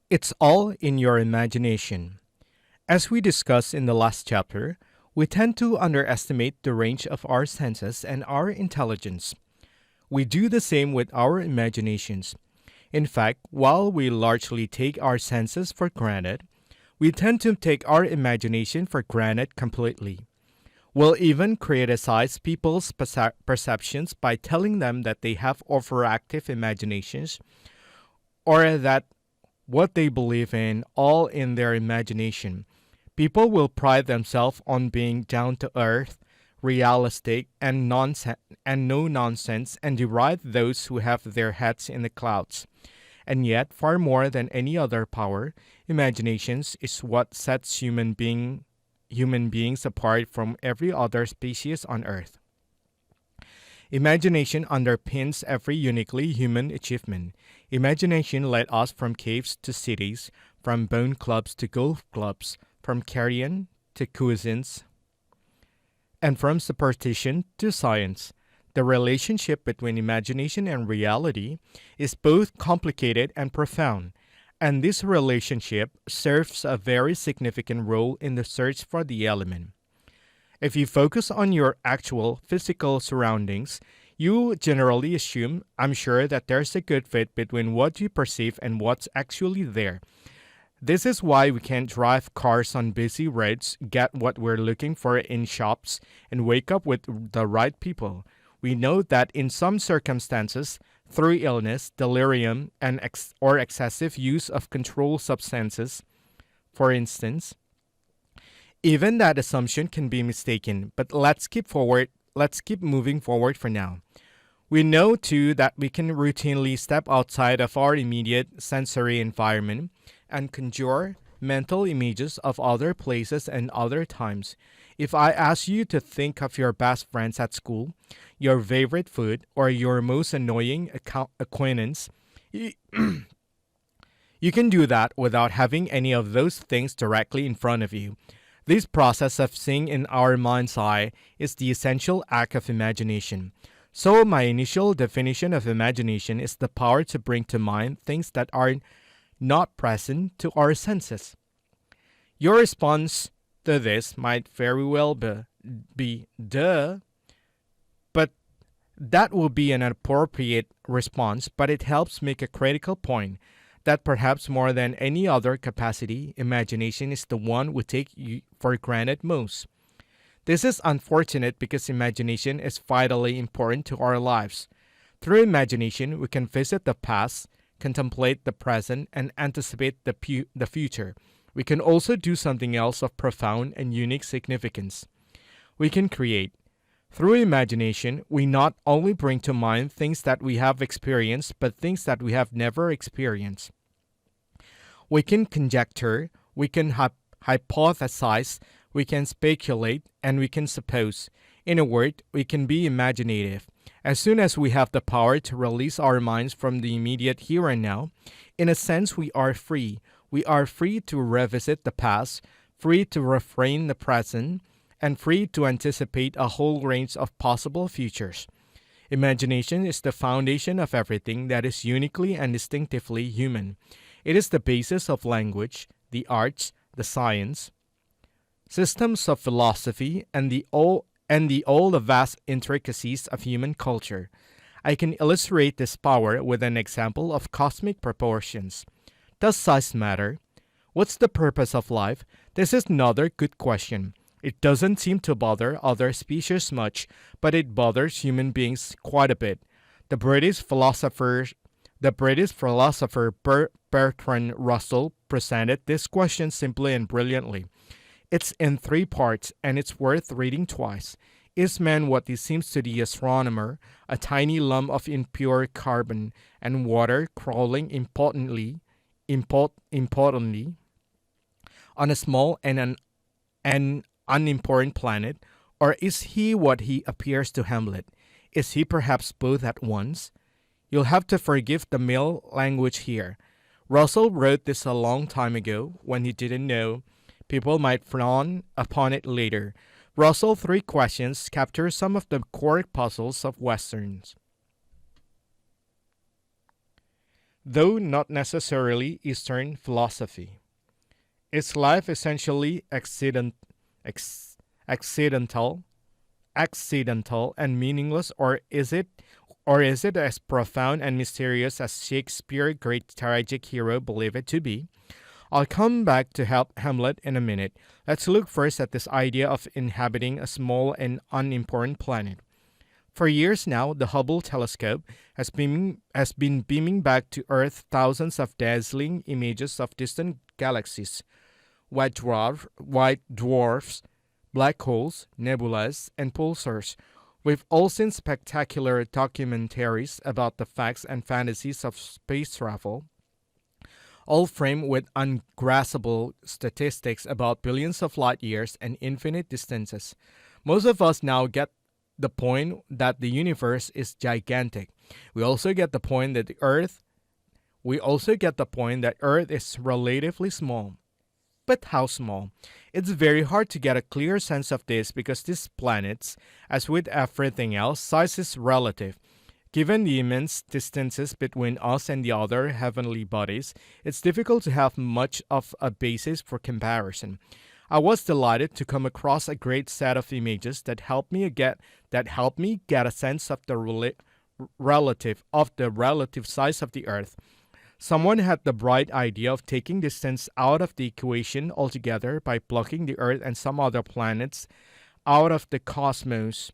It's all in your imagination. As we discussed in the last chapter, we tend to underestimate the range of our senses and our intelligence. We do the same with our imaginations. In fact, while we largely take our senses for granted, we tend to take our imagination for granted completely. We'll even criticize people's perceptions by telling them that they have overactive imaginations or that what they believe in all in their imagination. People will pride themselves on being down to earth, realistic, and no nonsense, and deride those who have their heads in the clouds. And yet, far more than any other power, imaginations is what sets human beings apart from every other species on earth. Imagination underpins every uniquely human achievement. Imagination led us from caves to cities, from bone clubs to golf clubs, from carrion to cuisines, and from superstition to science. The relationship between imagination and reality is both complicated and profound, and this relationship serves a very significant role in the search for the element. If you focus on your actual physical surroundings, you generally assume, I'm sure, that there's a good fit between what you perceive and what's actually there. This is why we can't drive cars on busy roads, get what we're looking for in shops, and wake up with the right people. We know that in some circumstances, through illness, delirium, or excessive use of controlled substances, for instance, even that assumption can be mistaken, but let's keep moving forward for now. We know too that we can routinely step outside of our immediate sensory environment and conjure mental images of other places and other times. If I ask you to think of your best friends at school, your favorite food, or your most annoying acquaintance, you, you can do that without having any of those things directly in front of you. This process of seeing in our mind's eye is the essential act of imagination. So, my initial definition of imagination is the power to bring to mind things that are not present to our senses. Your response to this might very well be duh, but that will be an appropriate response, but it helps make a critical point that perhaps more than any other capacity, imagination is the one we take for granted most. This is unfortunate because imagination is vitally important to our lives. Through imagination, we can visit the past, contemplate the present, and anticipate the future. We can also do something else of profound and unique significance. We can create. Through imagination, we not only bring to mind things that we have experienced, but things that we have never experienced. We can conjecture, we can hypothesize, we can speculate, and we can suppose. In a word, we can be imaginative. As soon as we have the power to release our minds from the immediate here and now, in a sense, we are free. We are free to revisit the past, free to refrain the present, and free to anticipate a whole range of possible futures. Imagination is the foundation of everything that is uniquely and distinctively human. It is the basis of language, the arts, the science, systems of philosophy, and all the vast intricacies of human culture. I can illustrate this power with an example of cosmic proportions. Does size matter? What's the purpose of life? This is another good question. It doesn't seem to bother other species much, but it bothers human beings quite a bit. The British philosopher Bertrand Russell presented this question simply and brilliantly. It's in three parts, and it's worth reading twice. Is man what he seems to the astronomer, a tiny lump of impure carbon and water crawling impotently on a small and unimportant planet, or is he what he appears to Hamlet? Is he perhaps both at once? You'll have to forgive the male language here. Russell wrote this a long time ago when he didn't know people might frown upon it later. Russell's three questions capture some of the core puzzles of Westerns. though not necessarily Eastern philosophy. Is life essentially ex- accidental, accidental and meaningless, or is it as profound and mysterious as Shakespeare's great tragic hero believed it to be? I'll come back to help Hamlet in a minute. Let's look first at this idea of inhabiting a small and unimportant planet. For years now, the Hubble telescope has been beaming back to Earth thousands of dazzling images of distant galaxies, white dwarfs, black holes, nebulas, and pulsars. We've all seen spectacular documentaries about the facts and fantasies of space travel, all framed with ungraspable statistics about billions of light years and infinite distances. Most of us now get the point that the universe is gigantic. We also get the point that Earth is relatively small. But how small? It's very hard to get a clear sense of this because these planets, as with everything else, size is relative. Given the immense distances between us and the other heavenly bodies, it's difficult to have much of a basis for comparison. I was delighted to come across a great set of images that helped me get a sense of the relative size of the Earth. Someone had the bright idea of taking distance out of the equation altogether by plucking the Earth and some other planets out of the cosmos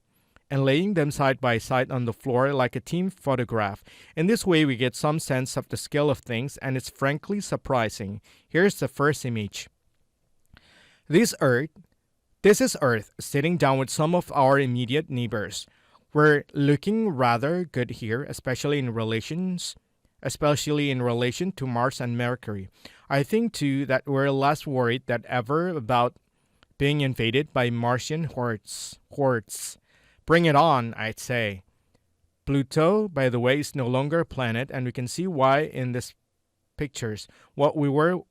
and laying them side by side on the floor like a team photograph. In this way, we get some sense of the scale of things, and it's frankly surprising. Here's the first image. This Earth, this is Earth sitting down with some of our immediate neighbors. We're looking rather good here, especially in relation to Mars and Mercury. I think too that we're less worried than ever about being invaded by Martian hordes. Bring it on, I'd say. Pluto, by the way, is no longer a planet, and we can see why in these pictures. What we were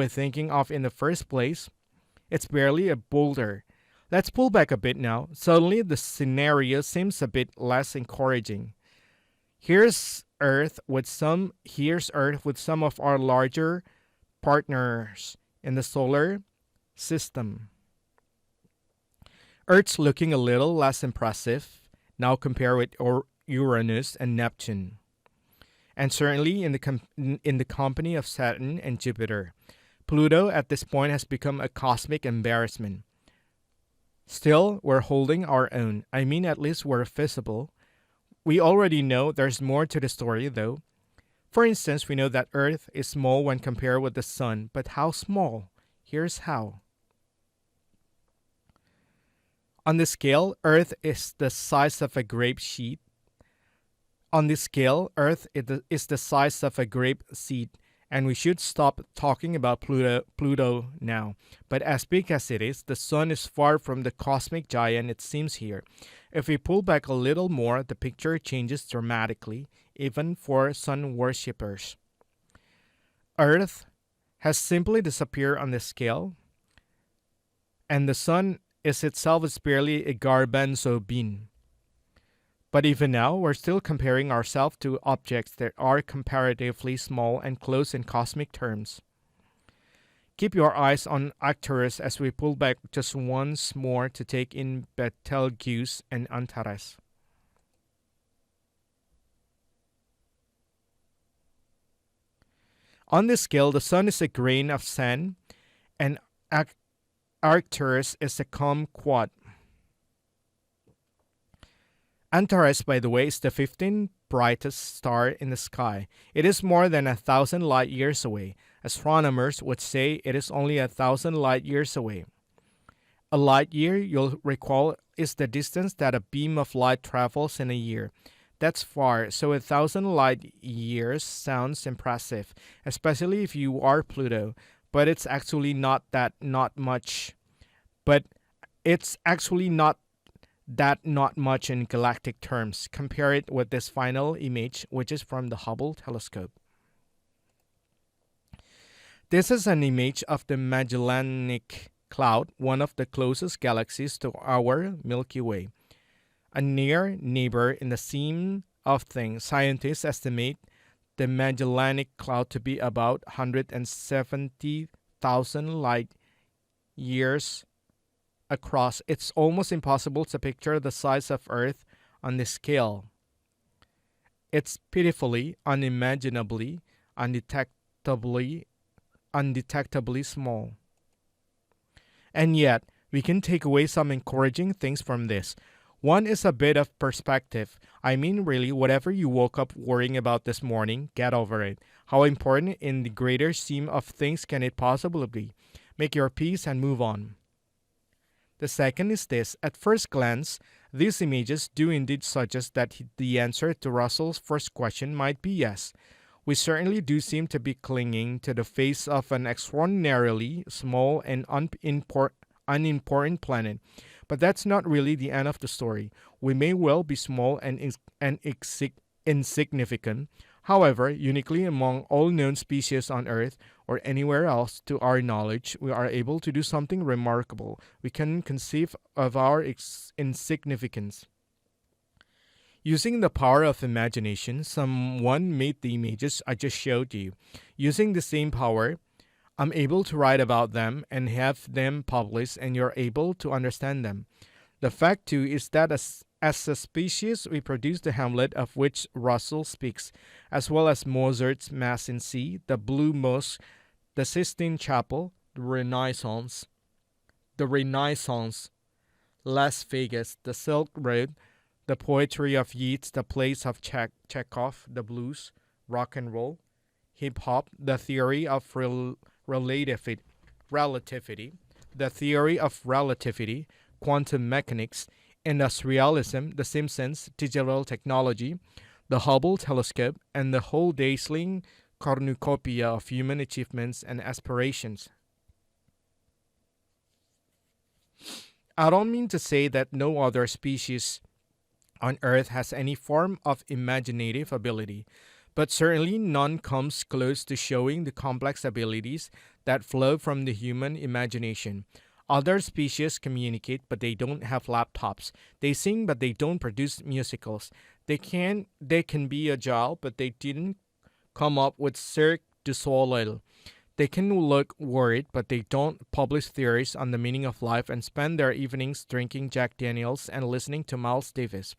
thinking of in the first place, it's barely a boulder. Let's pull back a bit now. Suddenly, the scenario seems a bit less encouraging. Here's Earth with some of our larger partners in the solar system. Earth's looking a little less impressive now compared with Uranus and Neptune, and certainly in the company of Saturn and Jupiter. Pluto at this point has become a cosmic embarrassment. Still, we're holding our own. I mean, at least we're visible. We already know there's more to the story, though. For instance, we know that Earth is small when compared with the Sun, but how small? Here's how. On the scale, Earth is the size of a grape seed. On this scale, Earth is the size of a grape seed, and we should stop talking about Pluto now. But as big as it is, the Sun is far from the cosmic giant it seems here. If we pull back a little more, the picture changes dramatically, even for Sun worshippers. Earth has simply disappeared on the scale, and the Sun is itself barely a garbanzo bean. But even now, we're still comparing ourselves to objects that are comparatively small and close in cosmic terms. Keep your eyes on Arcturus as we pull back just once more to take in Betelgeuse and Antares. On this scale, the Sun is a grain of sand, and Arcturus is a kumquat. Antares, by the way, is the 15th brightest star in the sky. It is more than 1,000 light years away. Astronomers would say it is only 1,000 light years away. A light year, you'll recall, is the distance that a beam of light travels in a year. That's far, so 1,000 light years sounds impressive, especially if you are Pluto. But it's actually not much. But it's actually not much in galactic terms. Compare it with this final image, which is from the Hubble telescope. This is an image of the Magellanic Cloud, one of the closest galaxies to our Milky Way. a near neighbor in the scheme of things. Scientists estimate the Magellanic Cloud to be about 170,000 light years across. It's almost impossible to picture the size of Earth on this scale. It's pitifully, unimaginably, undetectably small. And yet, we can take away some encouraging things from this. One is a bit of perspective. I mean, really, whatever you woke up worrying about this morning, get over it. How important in the greater scheme of things can it possibly be? Make your peace and move on. The second is this. At first glance, these images do indeed suggest that the answer to Russell's first question might be yes. We certainly do seem to be clinging to the face of an extraordinarily small and unimportant planet. But that's not really the end of the story. We may well be small and insignificant. However, uniquely among all known species on Earth or anywhere else to our knowledge, we are able to do something remarkable. We can conceive of our insignificance. Using the power of imagination, someone made the images I just showed you. Using the same power, I'm able to write about them and have them published, and you're able to understand them. The fact, too, is that as a species, we produce the Hamlet of which Russell speaks, as well as Mozart's Mass in C, the Blue Mosque, the Sistine Chapel, the Renaissance, Las Vegas, the Silk Road, the poetry of Yeats, the plays of Chekhov, the blues, rock and roll, hip-hop, the theory of relativity, the theory of relativity, quantum mechanics, industrialism, The Simpsons, digital technology, the Hubble telescope, and the whole dazzling cornucopia of human achievements and aspirations. I don't mean to say that no other species on Earth has any form of imaginative ability, but certainly none comes close to showing the complex abilities that flow from the human imagination. Other species communicate, but they don't have laptops. They sing, but they don't produce musicals. They can be agile, but they didn't come up with Cirque du Soleil. They can look worried, but they don't publish theories on the meaning of life and spend their evenings drinking Jack Daniels and listening to Miles Davis.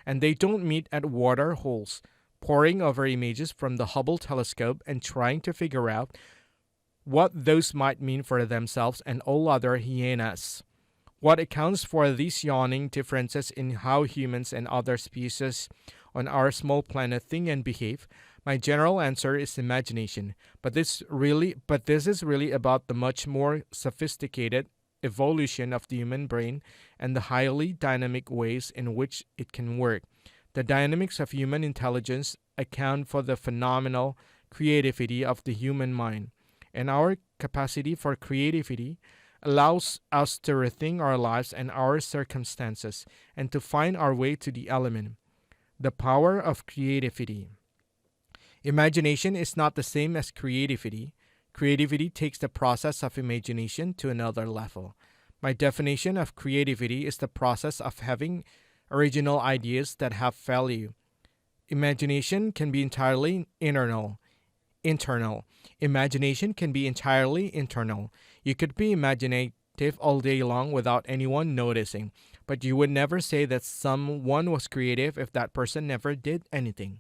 And they don't meet at water holes, poring over images from the Hubble telescope and trying to figure out what those might mean for themselves and all other hyenas. What accounts for these yawning differences in how humans and other species on our small planet think and behave? My general answer is imagination, but this is really about the much more sophisticated evolution of the human brain and the highly dynamic ways in which it can work. The dynamics of human intelligence account for the phenomenal creativity of the human mind, and our capacity for creativity allows us to rethink our lives and our circumstances and to find our way to the element. The power of creativity. Imagination is not the same as creativity. Creativity takes the process of imagination to another level. My definition of creativity is the process of having original ideas that have value. Imagination can be entirely internal. Imagination can be entirely internal. You could be imaginative all day long without anyone noticing, but you would never say that someone was creative if that person never did anything.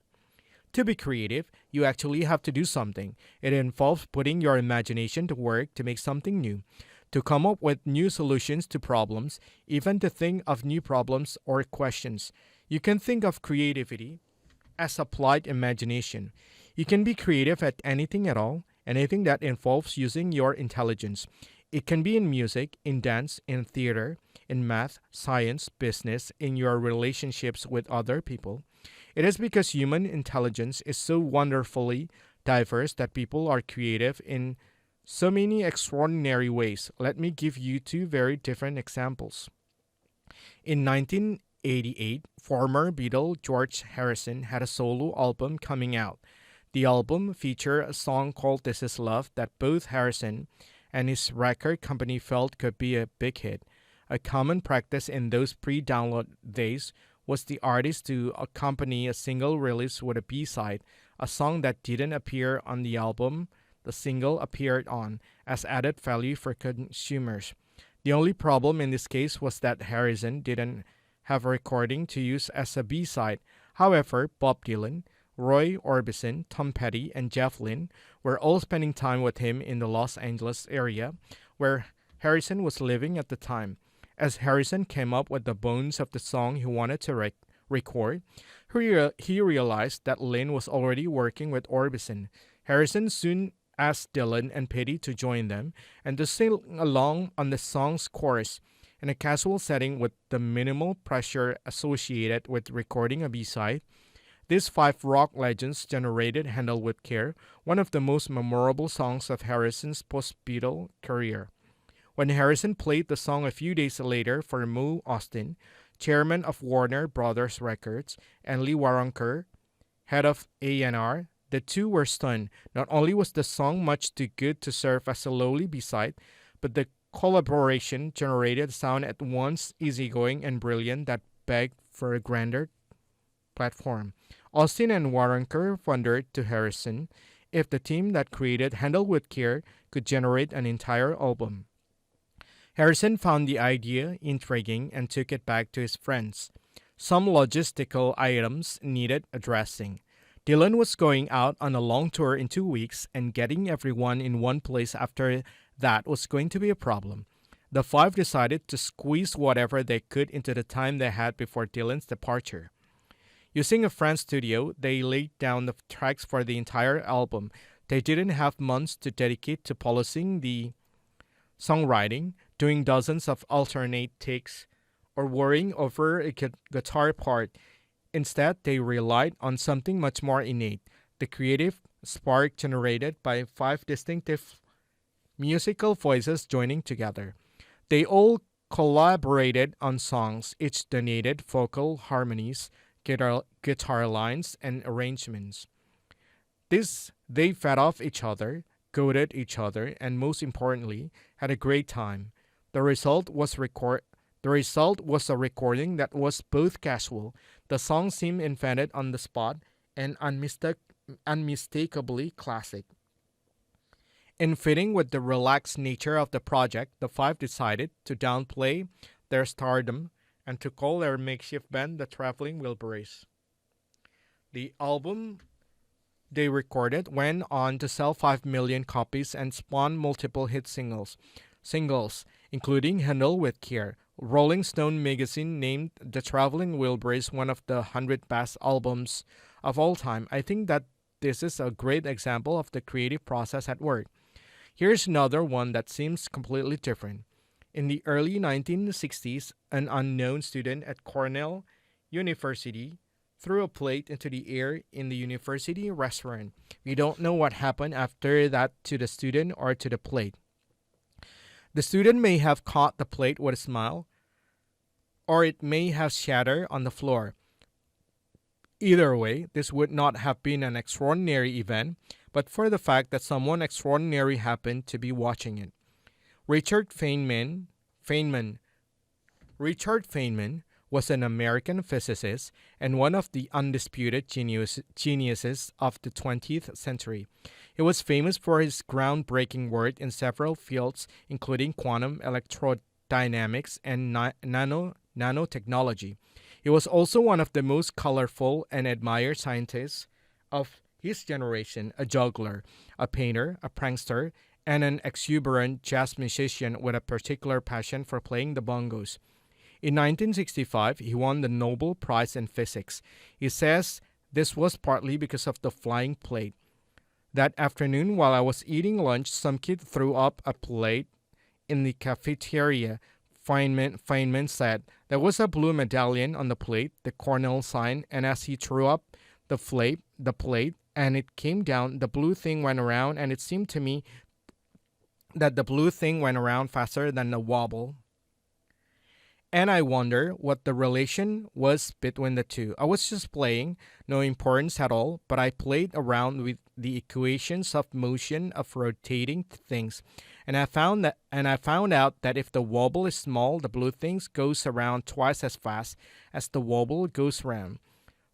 To be creative, you actually have to do something. It involves putting your imagination to work to make something new, to come up with new solutions to problems, even to think of new problems or questions. You can think of creativity as applied imagination. You can be creative at anything at all, anything that involves using your intelligence. It can be in music, in dance, in theater, in math, science, business, in your relationships with other people. It is because human intelligence is so wonderfully diverse that people are creative in so many extraordinary ways. Let me give you two very different examples. In 1988, former Beatle George Harrison had a solo album coming out. The album featured a song called This Is Love that both Harrison and his record company felt could be a big hit. A common practice in those pre-download days was the artist to accompany a single release with a B-side, a song that didn't appear on the album the single appeared on, as added value for consumers. The only problem in this case was that Harrison didn't have a recording to use as a B-side. However, Bob Dylan, Roy Orbison, Tom Petty, and Jeff Lynne were all spending time with him in the Los Angeles area, where Harrison was living at the time. As Harrison came up with the bones of the song he wanted to record, he realized that Lynne was already working with Orbison. Harrison soon asked Dylan and Petty to join them and to sing along on the song's chorus in a casual setting with the minimal pressure associated with recording a B-side. These five rock legends generated Handle with Care, one of the most memorable songs of Harrison's post-Beatle career. When Harrison played the song a few days later for Mo Austin, chairman of Warner Brothers Records, and Lee Waronker, head of A&R, the two were stunned. Not only was the song much too good to serve as a lowly B-side, but the collaboration generated sound at once easygoing and brilliant that begged for a grander platform. Austin and Waronker wondered to Harrison if the team that created Handle with Care could generate an entire album. Harrison found the idea intriguing and took it back to his friends. Some logistical items needed addressing. Dylan was going out on a long tour in 2 weeks, and getting everyone in one place after that was going to be a problem. The five decided to squeeze whatever they could into the time they had before Dylan's departure. Using a friend's studio, they laid down the tracks for the entire album. They didn't have months to dedicate to polishing the songwriting, doing dozens of alternate takes, or worrying over a guitar part. Instead, they relied on something much more innate, the creative spark generated by five distinctive musical voices joining together. They all collaborated on songs, each donated vocal harmonies, guitar lines, and arrangements. They fed off each other, goaded each other, and most importantly, had a great time. The result was a recording that was both casual. The song seemed invented on the spot and unmistakably classic. In fitting with the relaxed nature of the project, the five decided to downplay their stardom and to call their makeshift band the Traveling Wilburys. The album they recorded went on to sell 5 million copies and spawn multiple hit singles, including Handle with Care. Rolling Stone magazine named The Traveling Wilburys one of the 100 best albums of all time. I think that this is a great example of the creative process at work. Here's another one that seems completely different. In the early 1960s, an unknown student at Cornell University threw a plate into the air in the university restaurant. We don't know what happened after that to the student or to the plate. The student may have caught the plate with a smile, or it may have shattered on the floor. Either way, this would not have been an extraordinary event, but for the fact that someone extraordinary happened to be watching it. Richard Feynman was an American physicist and one of the undisputed geniuses of the 20th century. He was famous for his groundbreaking work in several fields, including quantum electrodynamics and nanotechnology. He was also one of the most colorful and admired scientists of his generation, a juggler, a painter, a prankster, and an exuberant jazz musician with a particular passion for playing the bongos. In 1965, he won the Nobel Prize in Physics. He says this was partly because of the flying plate. That afternoon, while I was eating lunch, some kid threw up a plate in the cafeteria. Feynman said there was a blue medallion on the plate, the Cornell sign, and as he threw up the plate, and it came down, the blue thing went around, and it seemed to me that the blue thing went around faster than the wobble. And I wonder what the relation was between the two. I was just playing, no importance at all, but I played around with the equations of motion of rotating things, And I found out that if the wobble is small, the blue thing goes around twice as fast as the wobble goes round.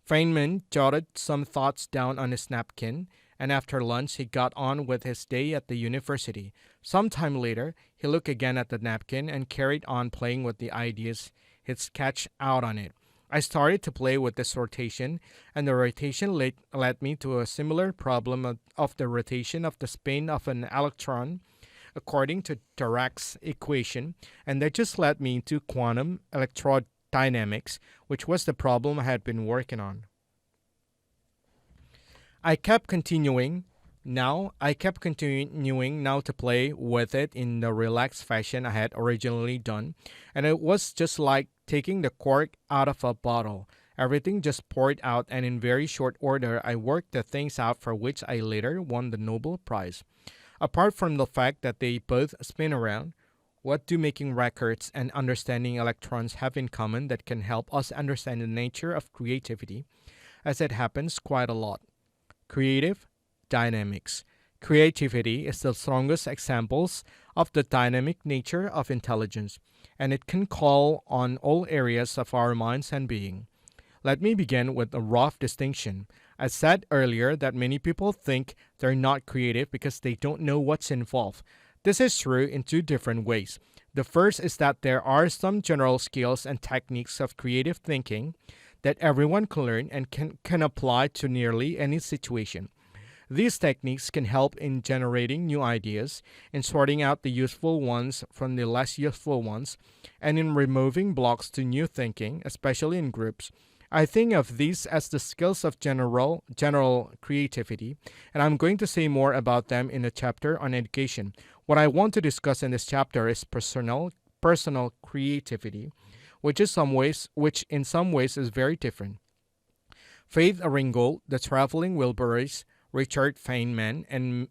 Feynman jotted some thoughts down on his napkin, and after lunch he got on with his day at the university. Some time later, he looked again at the napkin and carried on playing with the ideas he'd sketched out on it. I started to play with this rotation, and the rotation led me to a similar problem of the rotation of the spin of an electron according to Dirac's equation, and that just led me into quantum electrodynamics, which was the problem I had been working on. I kept continuing now to play with it in the relaxed fashion I had originally done, and it was just like taking the cork out of a bottle. Everything just poured out, and in very short order, I worked the things out for which I later won the Nobel Prize. Apart from the fact that they both spin around, what do making records and understanding electrons have in common that can help us understand the nature of creativity, as it happens quite a lot? Creative dynamics. Creativity is the strongest examples of the dynamic nature of intelligence, and it can call on all areas of our minds and being. Let me begin with a rough distinction. I said earlier that many people think they're not creative because they don't know what's involved. This is true in two different ways. The first is that there are some general skills and techniques of creative thinking that everyone can learn and can apply to nearly any situation. These techniques can help in generating new ideas, in sorting out the useful ones from the less useful ones, and in removing blocks to new thinking, especially in groups. I think of these as the skills of general creativity, and I'm going to say more about them in a chapter on education. What I want to discuss in this chapter is personal creativity, which in some ways is very different. Faith Ringgold, the Traveling Wilburys, Richard Feynman, and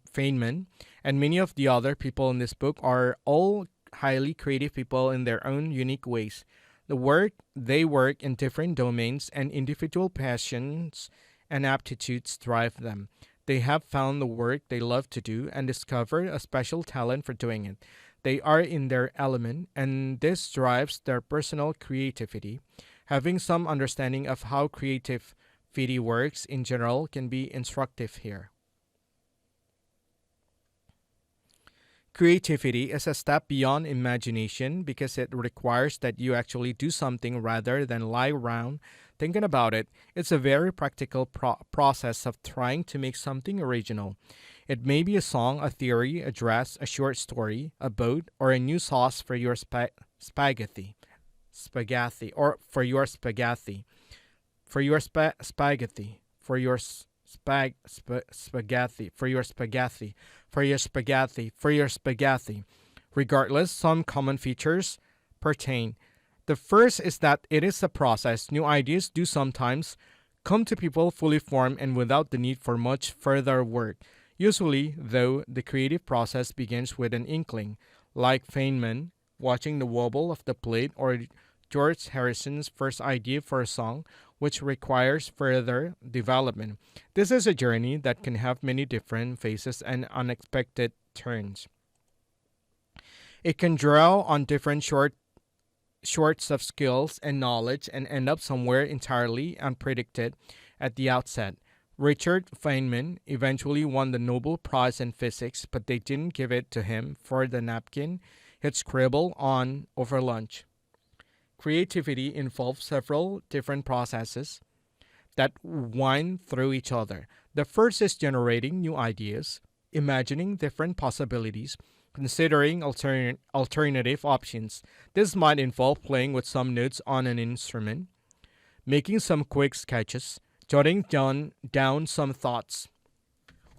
many of the other people in this book are all highly creative people in their own unique ways. They work in different domains, and individual passions and aptitudes drive them. They have found the work they love to do and discovered a special talent for doing it. They are in their element, and this drives their personal creativity. Having some understanding of how creativity works in general can be instructive here. Creativity is a step beyond imagination because it requires that you actually do something rather than lie around thinking about it. It's a very practical process of trying to make something original. It may be a song, a theory, a dress, a short story, a boat, or a new sauce for your spaghetti, or for your spaghetti, for your spaghetti, for your spaghetti, for your spaghetti, for your spaghetti, for your spaghetti. Regardless, some common features pertain. The first is that it is a process. New ideas do sometimes come to people fully formed and without the need for much further work. Usually, though, the creative process begins with an inkling, like Feynman watching the wobble of the plate, or George Harrison's first idea for a song, which requires further development. This is a journey that can have many different phases and unexpected turns. It can draw on different shorts of skills and knowledge and end up somewhere entirely unpredicted at the outset. Richard Feynman eventually won the Nobel Prize in Physics, but they didn't give it to him for the napkin he'd scribbled on over lunch. Creativity involves several different processes that wind through each other. The first is generating new ideas, imagining different possibilities, considering alternative options. This might involve playing with some notes on an instrument, making some quick sketches, jotting down some thoughts,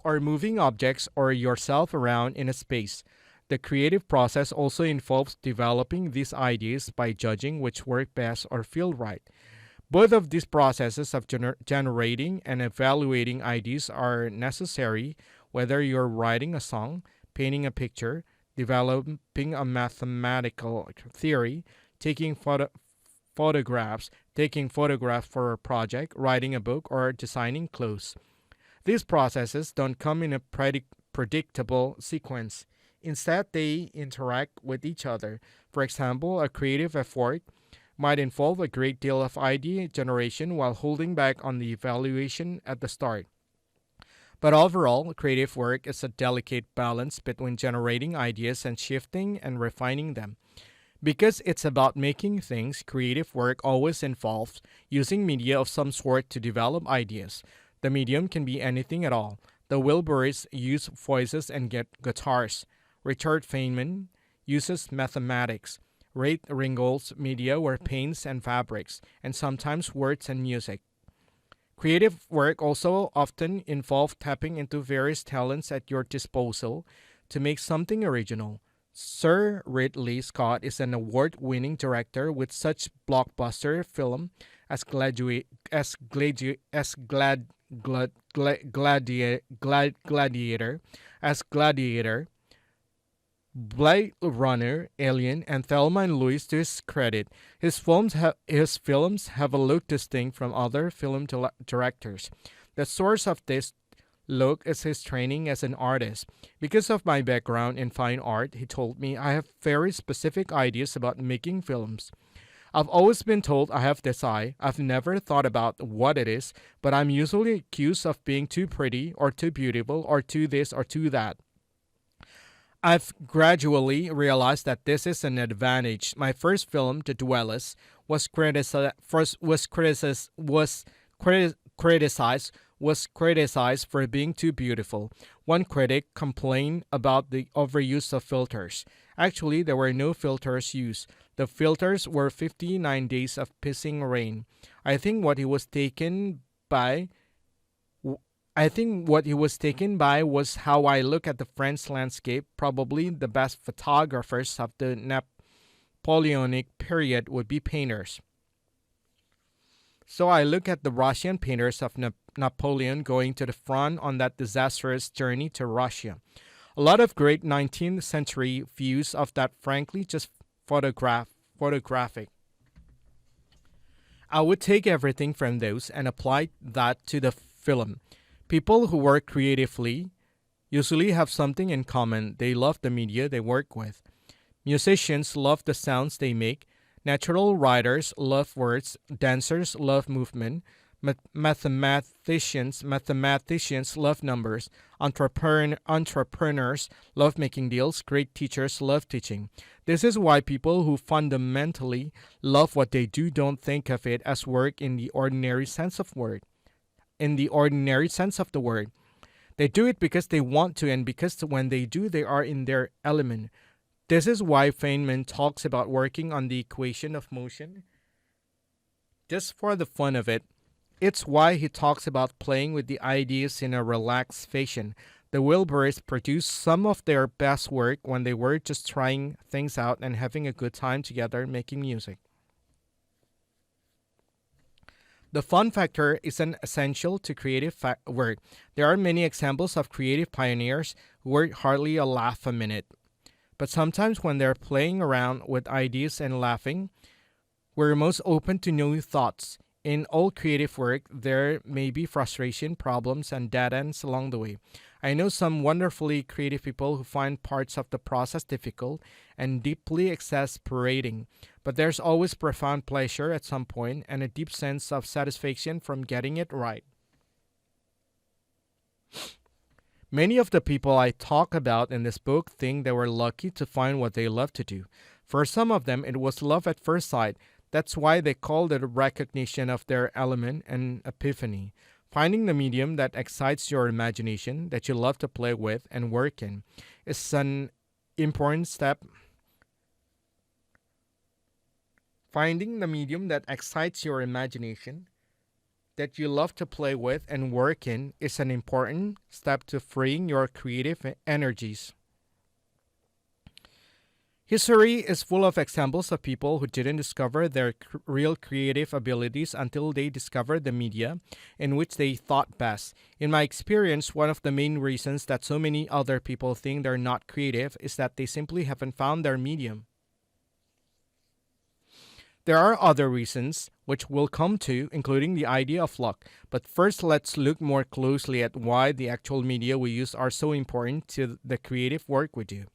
or moving objects or yourself around in a space. The creative process also involves developing these ideas by judging which work best or feel right. Both of these processes of generating and evaluating ideas are necessary whether you're writing a song, painting a picture, developing a mathematical theory, taking photographs for a project, writing a book, or designing clothes. These processes don't come in a predictable sequence. Instead, they interact with each other. For example, a creative effort might involve a great deal of idea generation while holding back on the evaluation at the start. But overall, creative work is a delicate balance between generating ideas and shifting and refining them. Because it's about making things, creative work always involves using media of some sort to develop ideas. The medium can be anything at all. The Wilburys use voices and get guitars. Richard Feynman uses mathematics. Ray Ringgold's media were paints and fabrics, and sometimes words and music. Creative work also often involves tapping into various talents at your disposal to make something original. Sir Ridley Scott is an award-winning director with such blockbuster film as Gladiator, Blade Runner, Alien, and Thelma and Louise. To his credit, his films have a look distinct from other film directors. The source of this look is his training as an artist. Because of my background in fine art, he told me I have very specific ideas about making films. I've always been told I have this eye. I've never thought about what it is, but I'm usually accused of being too pretty or too beautiful or too this or too that. I've gradually realized that this is an advantage. My first film, The Dwellers, was criticized for being too beautiful. One critic complained about the overuse of filters. Actually, there were no filters used. The filters were 59 days of pissing rain. I think what he was taken by was how I look at the French landscape. Probably the best photographers of the Napoleonic period would be painters. So I look at the Russian painters of Napoleon going to the front on that disastrous journey to Russia. A lot of great 19th century views of that, frankly, just photographic. I would take everything from those and apply that to the film. People who work creatively usually have something in common. They love the media they work with. Musicians love the sounds they make. Natural writers love words. Dancers love movement. Mathematicians love numbers. Entrepreneurs love making deals. Great teachers love teaching. This is why people who fundamentally love what they do don't think of it as work in the ordinary sense of word. In the ordinary sense of the word. They do it because they want to, and because when they do, they are in their element. This is why Feynman talks about working on the equation of motion just for the fun of it. It's why he talks about playing with the ideas in a relaxed fashion. The Wilburys produced some of their best work when they were just trying things out and having a good time together making music. The fun factor isn't essential to creative work. There are many examples of creative pioneers who work hardly a laugh a minute. But sometimes when they're playing around with ideas and laughing, we're most open to new thoughts. In all creative work, there may be frustration, problems, and dead ends along the way. I know some wonderfully creative people who find parts of the process difficult and deeply exasperating, but there's always profound pleasure at some point and a deep sense of satisfaction from getting it right. Many of the people I talk about in this book think they were lucky to find what they love to do. For some of them, it was love at first sight. That's why they called it a recognition of their element and epiphany. Finding the medium that excites your imagination, that you love to play with and work in, is an important step. Finding the medium that excites your imagination, that you love to play with and work in, is an important step to freeing your creative energies. History is full of examples of people who didn't discover their real creative abilities until they discovered the media in which they thought best. In my experience, one of the main reasons that so many other people think they're not creative is that they simply haven't found their medium. There are other reasons, which we'll come to, including the idea of luck. But first, let's look more closely at why the actual media we use are so important to the creative work we do.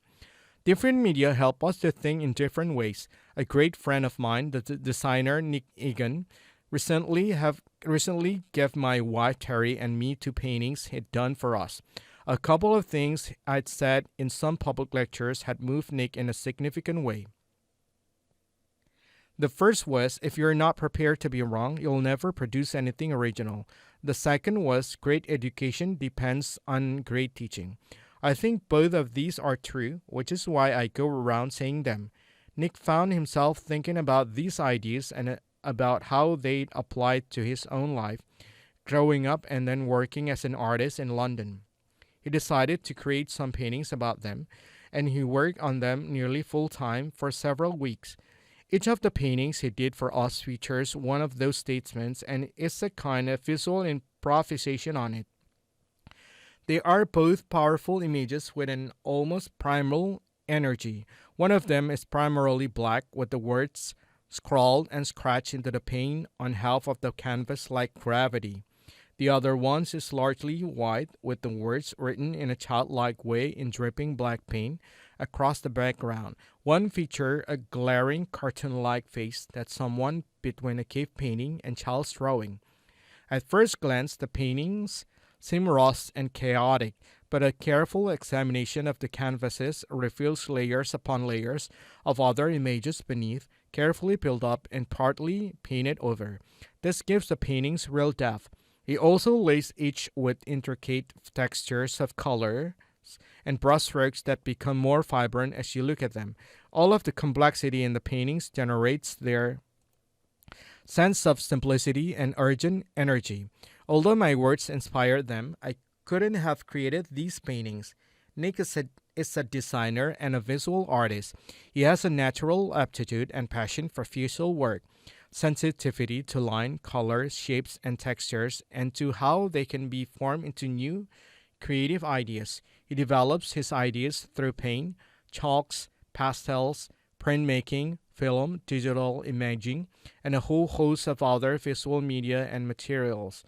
Different media help us to think in different ways. A great friend of mine, the designer Nick Egan, recently gave my wife Terry and me two paintings he'd done for us. A couple of things I'd said in some public lectures had moved Nick in a significant way. The first was, if you're not prepared to be wrong, you'll never produce anything original. The second was, great education depends on great teaching. I think both of these are true, which is why I go around saying them. Nick found himself thinking about these ideas and about how they applied to his own life, growing up and then working as an artist in London. He decided to create some paintings about them, and he worked on them nearly full time for several weeks. Each of the paintings he did for us features one of those statements and is a kind of visual improvisation on it. They are both powerful images with an almost primal energy. One of them is primarily black with the words scrawled and scratched into the paint on half of the canvas like gravity. The other one is largely white with the words written in a childlike way in dripping black paint across the background. One features a glaring cartoon-like face that's someone between a cave painting and child's drawing. At first glance, the paintings seem raw and chaotic, but a careful examination of the canvases reveals layers upon layers of other images beneath, carefully built up and partly painted over. This gives the paintings real depth. He also lays each with intricate textures of color and brushstrokes that become more vibrant as you look at them. All of the complexity in the paintings generates their sense of simplicity and urgent energy. Although my words inspired them, I couldn't have created these paintings. Nick is a designer and a visual artist. He has a natural aptitude and passion for visual work, sensitivity to line, colors, shapes, and textures, and to how they can be formed into new creative ideas. He develops his ideas through paint, chalks, pastels, printmaking, film, digital imaging, and a whole host of other visual media and materials.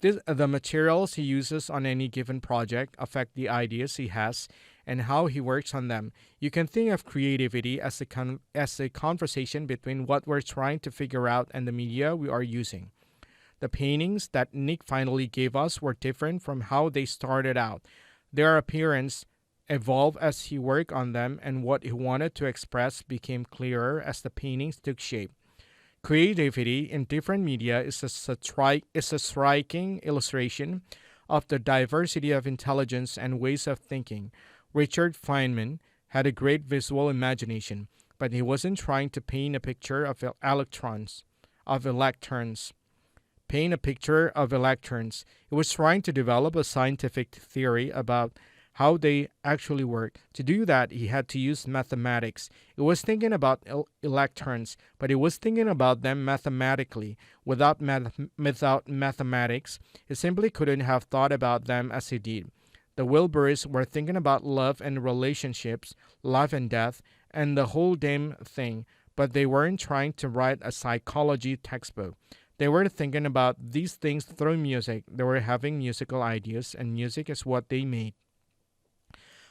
The materials he uses on any given project affect the ideas he has and how he works on them. You can think of creativity as a conversation between what we're trying to figure out and the media we are using. The paintings that Nick finally gave us were different from how they started out. Their appearance evolved as he worked on them, and what he wanted to express became clearer as the paintings took shape. Creativity in different media is a striking illustration of the diversity of intelligence and ways of thinking. Richard Feynman had a great visual imagination, but he wasn't trying to paint a picture of electrons. Paint a picture of electrons. He was trying to develop a scientific theory about how they actually work. To do that, he had to use mathematics. He was thinking about electrons, but he was thinking about them mathematically. Without mathematics, he simply couldn't have thought about them as he did. The Wilburys were thinking about love and relationships, life and death, and the whole damn thing, but they weren't trying to write a psychology textbook. They were thinking about these things through music. They were having musical ideas, and music is what they made.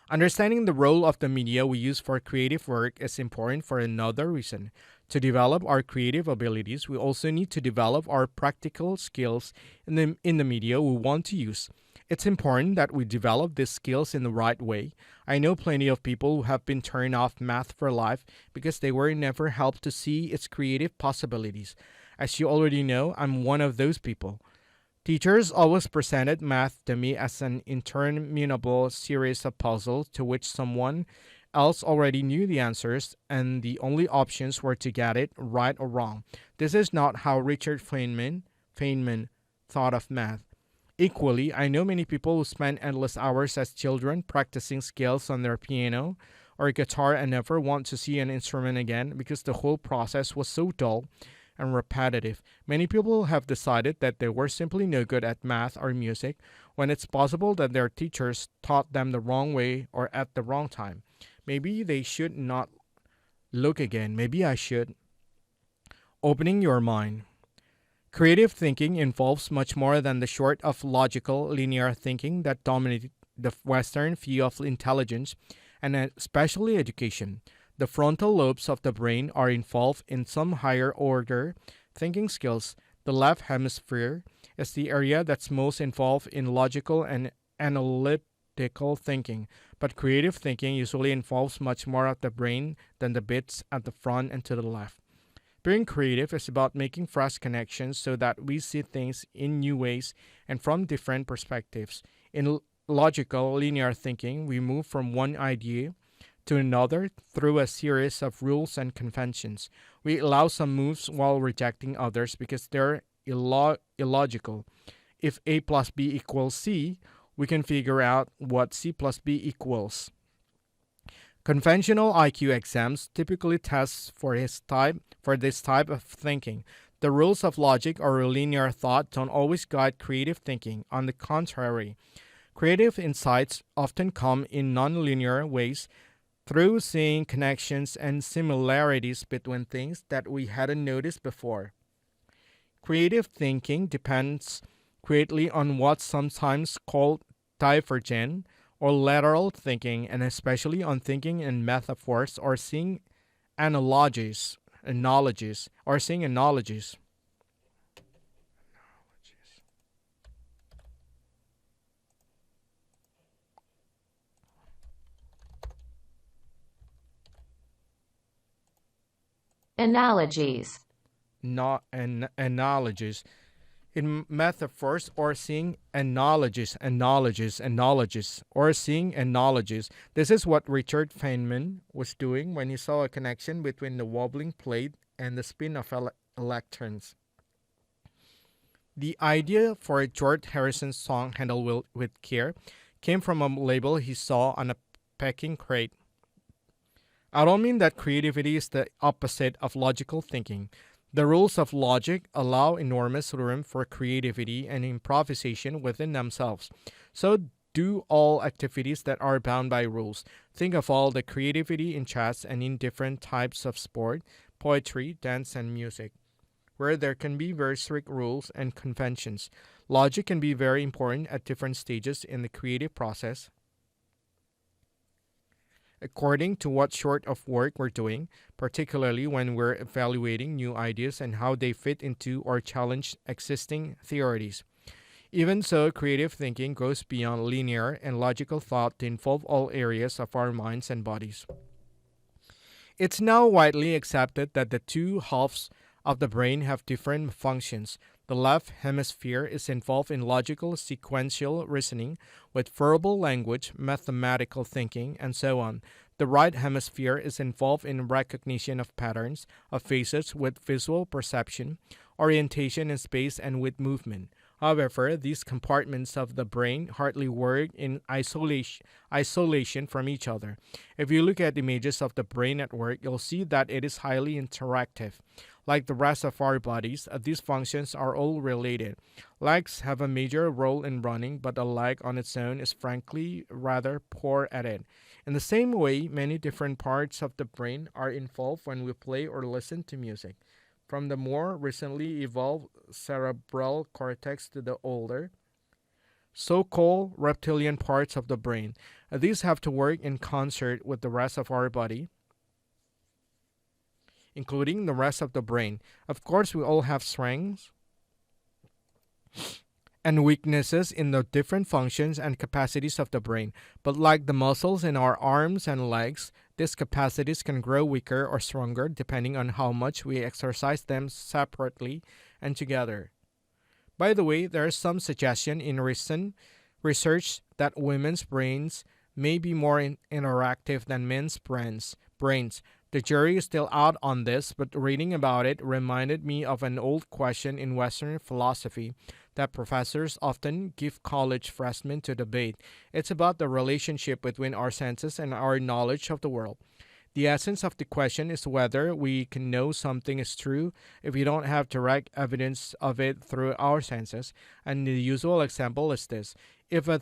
Understanding the role of the media we use for creative work is important for another reason. To develop our creative abilities, we also need to develop our practical skills in the media we want to use. It's important that we develop these skills in the right way. I know plenty of people who have been turned off math for life because they were never helped to see its creative possibilities. As you already know, I'm one of those people. Teachers always presented math to me as an interminable series of puzzles to which someone else already knew the answers, and the only options were to get it right or wrong. This is not how Richard Feynman thought of math. Equally, I know many people who spent endless hours as children practicing scales on their piano or guitar and never want to see an instrument again because the whole process was so dull and repetitive. Many people have decided that they were simply no good at math or music when it's possible that their teachers taught them the wrong way or at the wrong time. Maybe they should not look again. Maybe I should. Opening your mind. Creative thinking involves much more than the sort of logical, linear thinking that dominated the Western view of intelligence and especially education. The frontal lobes of the brain are involved in some higher order thinking skills. The left hemisphere is the area that's most involved in logical and analytical thinking, but creative thinking usually involves much more of the brain than the bits at the front and to the left. Being creative is about making fresh connections so that we see things in new ways and from different perspectives. In logical, linear thinking, we move from one idea to another through a series of rules and conventions. We allow some moves while rejecting others because they're illogical. If A plus B equals C, we can figure out what C plus B equals. Conventional IQ exams typically test for this type of thinking. The rules of logic or linear thought don't always guide creative thinking. On the contrary, creative insights often come in nonlinear ways through seeing connections and similarities between things that we hadn't noticed before. Creative thinking depends greatly on what's sometimes called divergent or lateral thinking, and especially on thinking in metaphors or seeing analogies, or seeing analogies. Analogies. Not analogies in metaphors or seeing analogies, or seeing analogies. This is what Richard Feynman was doing when he saw a connection between the wobbling plate and the spin of electrons. The idea for George Harrison's song Handle with Care came from a label he saw on a packing crate. I don't mean that creativity is the opposite of logical thinking. The rules of logic allow enormous room for creativity and improvisation within themselves. So do all activities that are bound by rules. Think of all the creativity in chess and in different types of sport, poetry, dance, and music, where there can be very strict rules and conventions. Logic can be very important at different stages in the creative process, according to what sort of work we're doing, particularly when we're evaluating new ideas and how they fit into or challenge existing theories. Even so, creative thinking goes beyond linear and logical thought to involve all areas of our minds and bodies. It's now widely accepted that the two halves of the brain have different functions. The left hemisphere is involved in logical sequential reasoning with verbal language, mathematical thinking, and so on. The right hemisphere is involved in recognition of patterns, of faces with visual perception, orientation in space, and with movement. However, these compartments of the brain hardly work in isolation from each other. If you look at images of the brain at work, you'll see that it is highly interactive. Like the rest of our bodies, these functions are all related. Legs have a major role in running, but a leg on its own is frankly rather poor at it. In the same way, many different parts of the brain are involved when we play or listen to music, from the more recently evolved cerebral cortex to the older, so-called reptilian parts of the brain. These have to work in concert with the rest of our body, including the rest of the brain. Of course, we all have strengths and weaknesses in the different functions and capacities of the brain. But like the muscles in our arms and legs, these capacities can grow weaker or stronger depending on how much we exercise them separately and together. By the way, there is some suggestion in recent research that women's brains may be more interactive than men's brains. The jury is still out on this, but reading about it reminded me of an old question in Western philosophy that professors often give college freshmen to debate. It's about the relationship between our senses and our knowledge of the world. The essence of the question is whether we can know something is true if we don't have direct evidence of it through our senses. And the usual example is this: if a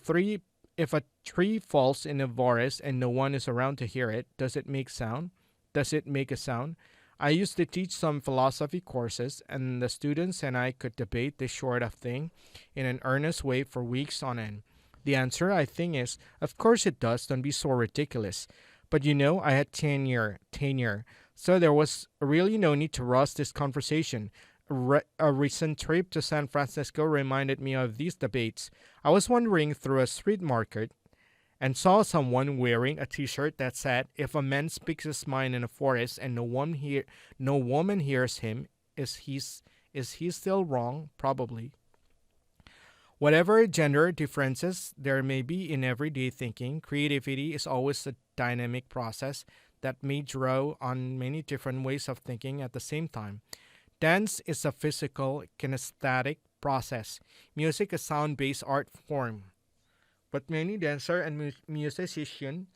tree falls in a forest and no one is around to hear it, does it make sound? Does it make a sound? I used to teach some philosophy courses, and the students and I could debate this sort of thing in an earnest way for weeks on end. The answer, I think, is of course it does. Don't be so ridiculous. But I had tenure, so there was really no need to rush this conversation. A recent trip to San Francisco reminded me of these debates. I was wandering through a street market and saw someone wearing a T-shirt that said, "If a man speaks his mind in a forest and no woman hears him, is he still wrong? Probably." Whatever gender differences there may be in everyday thinking, creativity is always a dynamic process that may draw on many different ways of thinking at the same time. Dance is a physical, kinesthetic process. Music a sound-based art form. But many dancer and musician,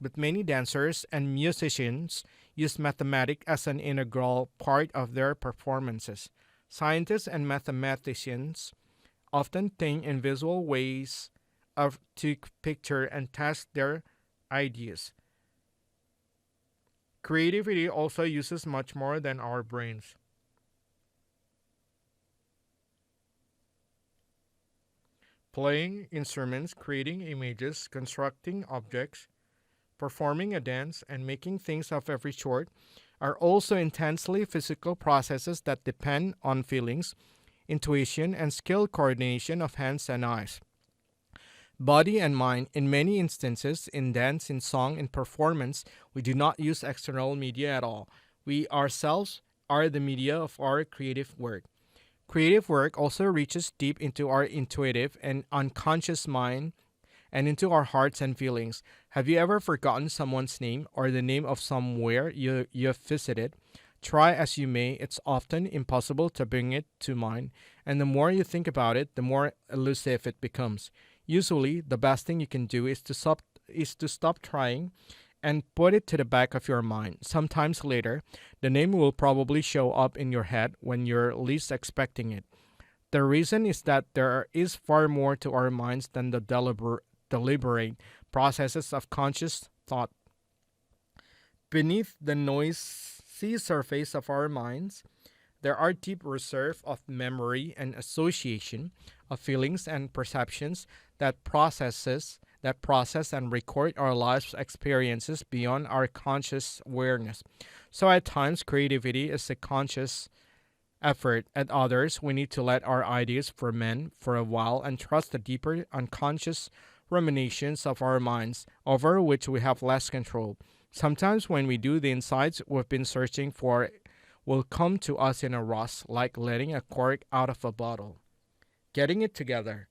but many dancers and musicians use mathematics as an integral part of their performances. Scientists and mathematicians often think in visual ways of to picture and test their ideas. Creativity also uses much more than our brains. Playing instruments, creating images, constructing objects, performing a dance, and making things of every sort are also intensely physical processes that depend on feelings, intuition, and skilled coordination of hands and eyes. Body and mind, in many instances, in dance, in song, in performance, we do not use external media at all. We ourselves are the media of our creative work. Creative work also reaches deep into our intuitive and unconscious mind and into our hearts and feelings. Have you ever forgotten someone's name or the name of somewhere you've visited? Try as you may, it's often impossible to bring it to mind, and the more you think about it, the more elusive it becomes. Usually, the best thing you can do is to stop trying and put it to the back of your mind. Sometimes later, the name will probably show up in your head when you're least expecting it. The reason is that there is far more to our minds than the deliberate processes of conscious thought. Beneath the noisy surface of our minds, there are deep reserves of memory and association of feelings and perceptions that process and record our life's experiences beyond our conscious awareness. So at times creativity is a conscious effort. At others we need to let our ideas ferment for a while and trust the deeper unconscious ruminations of our minds over which we have less control. Sometimes when we do, the insights we've been searching for will come to us in a rush, like letting a cork out of a bottle. Getting it together.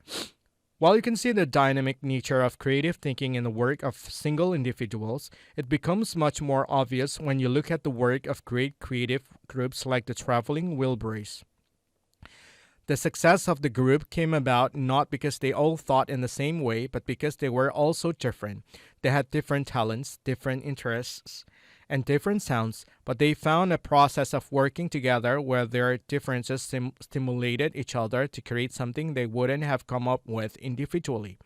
While you can see the dynamic nature of creative thinking in the work of single individuals, it becomes much more obvious when you look at the work of great creative groups like the Traveling Wilburys. The success of the group came about not because they all thought in the same way, but because they were all so different. They had different talents, different interests, and different sounds, but they found a process of working together where their differences stimulated each other to create something they wouldn't have come up with individually.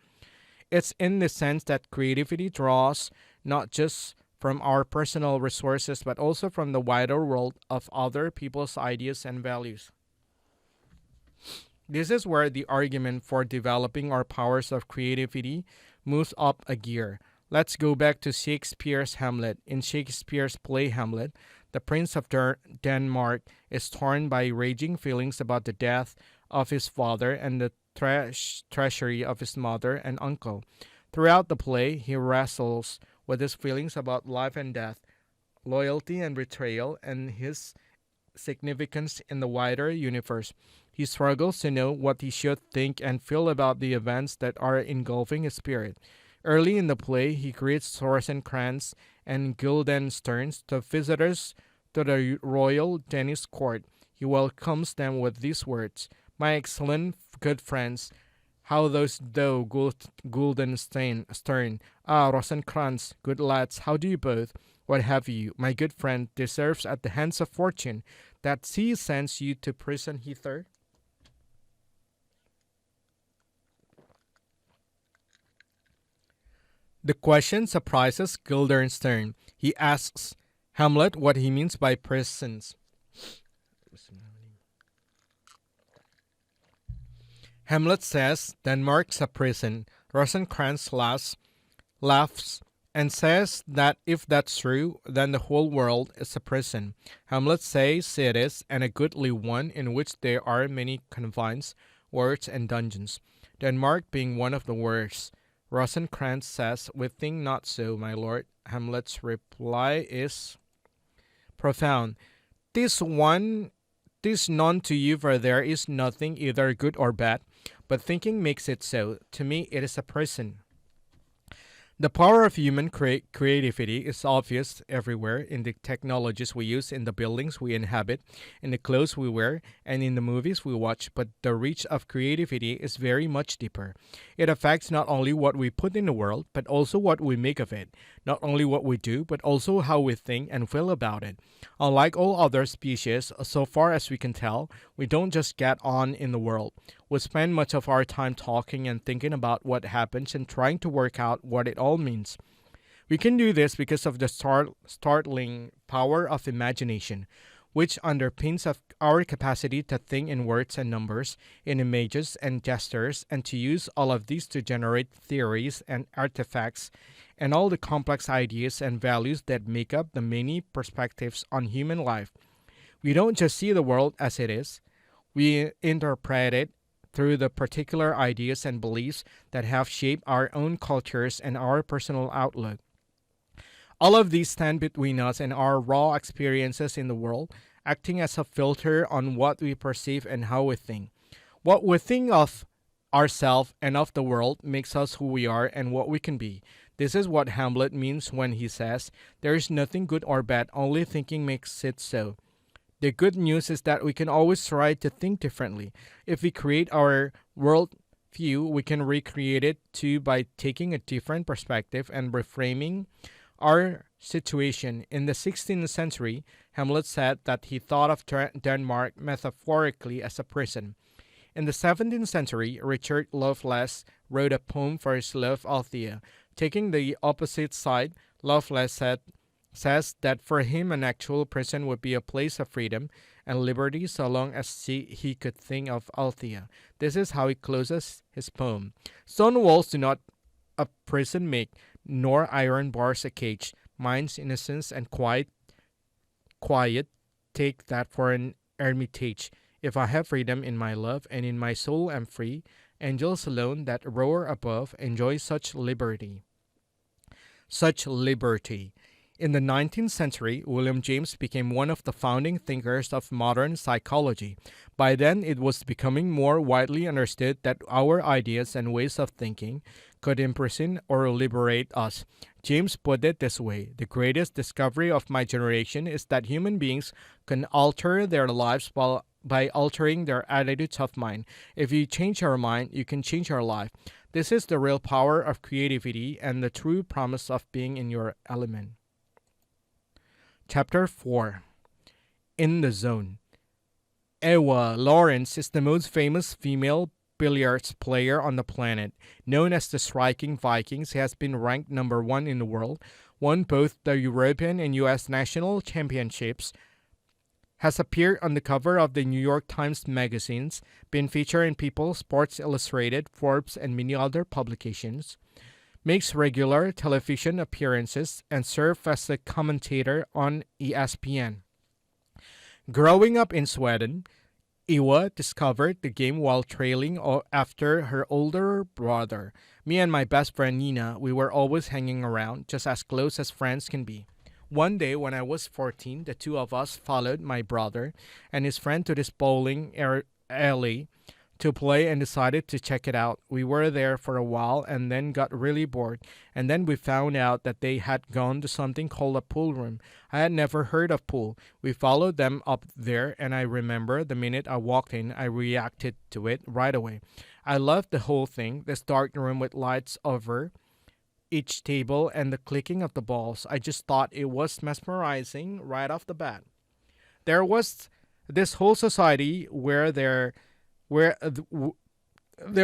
It's in the sense that creativity draws not just from our personal resources, but also from the wider world of other people's ideas and values. This is where the argument for developing our powers of creativity moves up a gear. Let's go back to Shakespeare's Hamlet. In Shakespeare's play Hamlet, the Prince of Denmark is torn by raging feelings about the death of his father and the treachery of his mother and uncle. Throughout the play, he wrestles with his feelings about life and death, loyalty and betrayal, and his significance in the wider universe. He struggles to know what he should think and feel about the events that are engulfing his spirit. Early in the play, he greets Rosencrantz and Guildenstern, the visitors to the royal Danish court. He welcomes them with these words: "My excellent good friends, how those thou, Guildenstern? Ah, Rosencrantz, good lads, how do you both? What have you, my good friend, deserves at the hands of fortune, that she sends you to prison hither?" The question surprises Guildenstern. He asks Hamlet what he means by prisons. Hamlet says, "Denmark's a prison. Rosencrantz laughs and says that if that's true, then the whole world is a prison. Hamlet says it is, and a goodly one, in which there are many confines, wards, and dungeons, Denmark being one of the worst. Rosencrantz says, "We think not so, my lord." Hamlet's reply is profound. This one, this none to you, for there is nothing either good or bad, but thinking makes it so. To me, it is a prison. The power of human creativity is obvious everywhere in the technologies we use, in the buildings we inhabit, in the clothes we wear, and in the movies we watch. But the reach of creativity is very much deeper. It affects not only what we put in the world, but also what we make of it. Not only what we do, but also how we think and feel about it. Unlike all other species, so far as we can tell, we don't just get on in the world. We spend much of our time talking and thinking about what happens and trying to work out what it all means. We can do this because of the startling power of imagination, which underpins of our capacity to think in words and numbers, in images and gestures, and to use all of these to generate theories and artifacts and all the complex ideas and values that make up the many perspectives on human life. We don't just see the world as it is, we interpret it through the particular ideas and beliefs that have shaped our own cultures and our personal outlook. All of these stand between us and our raw experiences in the world, acting as a filter on what we perceive and how we think. What we think of ourselves and of the world makes us who we are and what we can be. This is what Hamlet means when he says, "There is nothing good or bad, only thinking makes it so." The good news is that we can always try to think differently. If we create our world view, we can recreate it too by taking a different perspective and reframing our situation. In the 16th century, Hamlet said that he thought of Denmark metaphorically as a prison. In the 17th century, Richard Lovelace wrote a poem for his love Althea. Taking the opposite side, Lovelace says that for him an actual prison would be a place of freedom and liberty so long as he could think of Althea. This is how he closes his poem. "Stone walls do not a prison make, nor iron bars a cage. Mind's innocence and quiet, take that for an hermitage. If I have freedom in my love and in my soul am free, angels alone that roar above enjoy such liberty." Such liberty. In the 19th century, William James became one of the founding thinkers of modern psychology. By then, it was becoming more widely understood that our ideas and ways of thinking could imprison or liberate us. James put it this way: "The greatest discovery of my generation is that human beings can alter their lives by altering their attitudes of mind. If you change your mind, you can change your life. This is the real power of creativity and the true promise of being in your element." Chapter 4. In the Zone. Ewa Lawrence is the most famous female billiards player on the planet. Known as the Striking Vikings, she has been ranked number 1 in the world, won both the European and US national championships, has appeared on the cover of the New York Times magazines, been featured in People, Sports Illustrated, Forbes, and many other publications, makes regular television appearances, and serves as a commentator on ESPN. Growing up in Sweden, Iwa discovered the game while trailing after her older brother. Me and my best friend Nina, we were always hanging around, just as close as friends can be. One day when I was 14, the two of us followed my brother and his friend to this bowling alley to play and decided to check it out. We were there for a while and then got really bored, and then we found out that they had gone to something called a pool room. I had never heard of pool. We followed them up there, and I remember the minute I walked in, I reacted to it right away. I loved the whole thing, this dark room with lights over each table and the clicking of the balls. I just thought it was mesmerizing right off the bat. There was this whole society there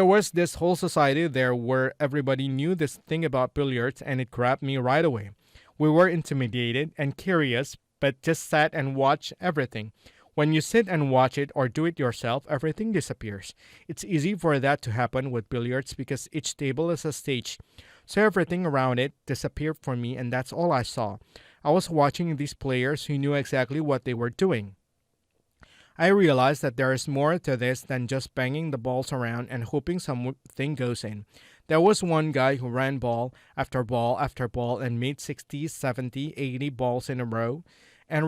was this whole society there where everybody knew this thing about billiards, and it grabbed me right away. We were intimidated and curious, but just sat and watched everything. When you sit and watch it or do it yourself, everything disappears. It's easy for that to happen with billiards because each table is a stage. So everything around it disappeared for me, and that's all I saw. I was watching these players who knew exactly what they were doing. I realized that there is more to this than just banging the balls around and hoping something goes in. There was one guy who ran ball after ball after ball and made 60, 70, 80 balls in a row and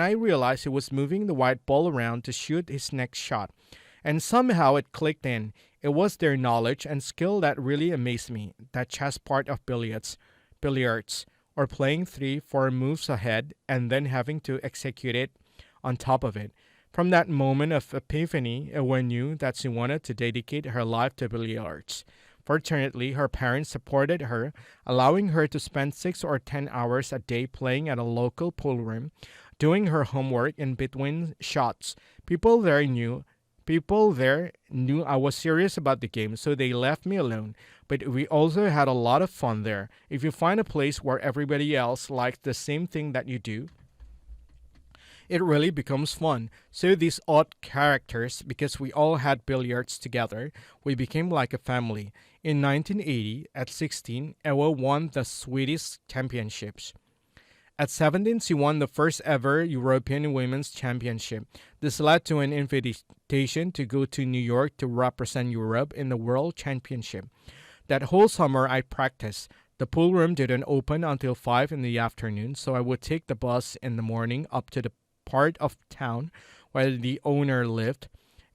I realized he was moving the white ball around to shoot his next shot. And somehow it clicked in. It was their knowledge and skill that really amazed me. That chess part of billiards, or playing 3, 4 moves ahead and then having to execute it on top of it. From that moment of epiphany, Ewa knew that she wanted to dedicate her life to billiards. Fortunately, her parents supported her, allowing her to spend 6 or 10 hours a day playing at a local pool room, doing her homework in between shots. People there knew I was serious about the game, so they left me alone. But we also had a lot of fun there. If you find a place where everybody else likes the same thing that you do, it really becomes fun. So these odd characters, because we all had billiards together, we became like a family. In 1980, at 16, Ewa won the Swedish Championships. At 17, she won the first ever European Women's Championship. This led to an invitation to go to New York to represent Europe in the World Championship. That whole summer, I practiced. The pool room didn't open until 5 in the afternoon, so I would take the bus in the morning up to the part of town where the owner lived,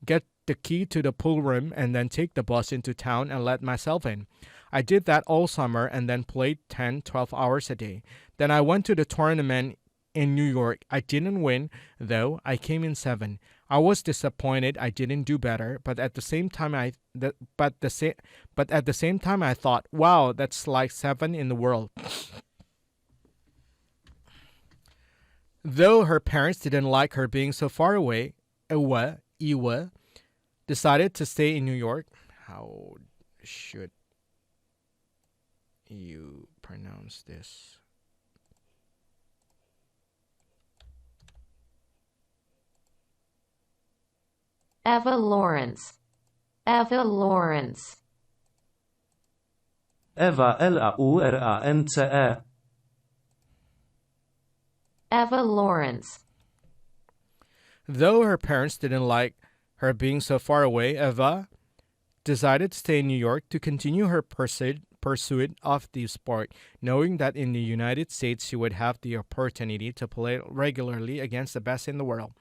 get the key to the pool room, and then take the bus into town and let myself in. I did that all summer and then played 10, 12 hours a day. Then I went to the tournament in New York. I didn't win, though. I came in 7. I was disappointed I didn't do better, but at the same time I thought, wow, that's like 7 in the world. Though her parents didn't like her being so far away, Iwa, decided to stay in New York. How should you pronounce this? Eva Lawrence. Eva Lawrence. Eva Laurance. Eva Lawrence. Though her parents didn't like her being so far away, Eva decided to stay in New York to continue her pursuit of the sport, knowing that in the United States she would have the opportunity to play regularly against the best in the world.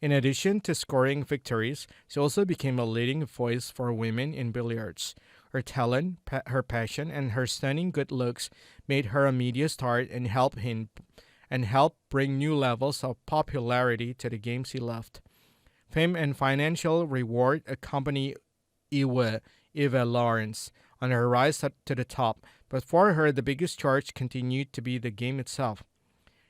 In addition to scoring victories, she also became a leading voice for women in billiards. Her talent, her passion, and her stunning good looks made her a media star and helped bring new levels of popularity to the game she loved. Fame and financial reward accompany Eva Lawrence on her rise to the top, but for her the biggest charge continued to be the game itself.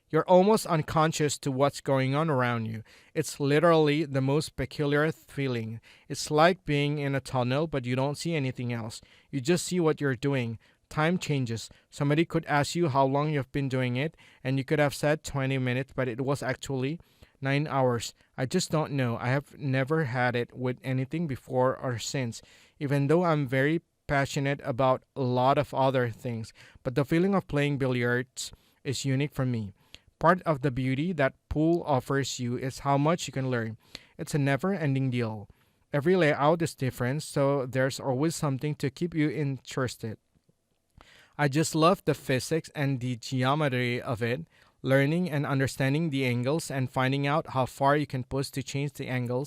You're almost unconscious to what's going on around you. It's literally the most peculiar feeling. It's like being in a tunnel, but you don't see anything else. You just see what you're doing. Time changes. Somebody could ask you how long you've been doing it, and you could have said 20 minutes, but it was actually 9 hours. I just don't know. I have never had it with anything before or since, even though I'm very passionate about a lot of other things. But the feeling of playing billiards is unique for me. Part of the beauty that pool offers you is how much you can learn. It's a never-ending deal. Every layout is different, so there's always something to keep you interested. I just love the physics and the geometry of it, learning and understanding the angles and finding out how far you can push to change the angle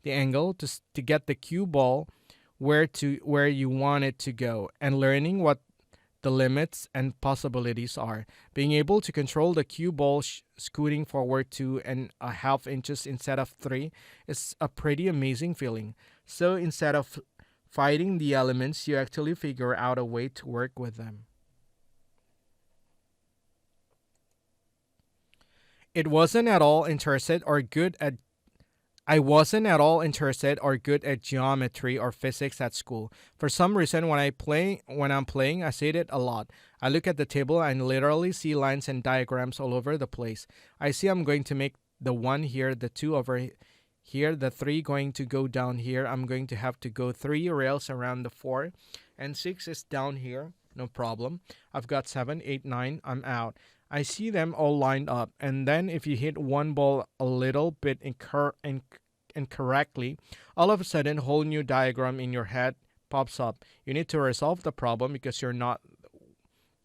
to get the cue ball where you want it to go, and learning what the limits and possibilities are. Being able to control the cue ball scooting forward 2.5 inches instead of 3 is a pretty amazing feeling. So instead of fighting the elements, you actually figure out a way to work with them. I wasn't at all interested or good at geometry or physics at school. For some reason, when I'm playing, I say it a lot. I look at the table and literally see lines and diagrams all over the place. I see I'm going to make the 1 here, the 2 over here, the 3 going to go down here. I'm going to have to go 3 rails around the 4, and 6 is down here. No problem. I've got 7, 8, 9. I'm out. I see them all lined up, and then if you hit one ball a little bit incorrectly, all of a sudden, a whole new diagram in your head pops up. You need to resolve the problem because you're not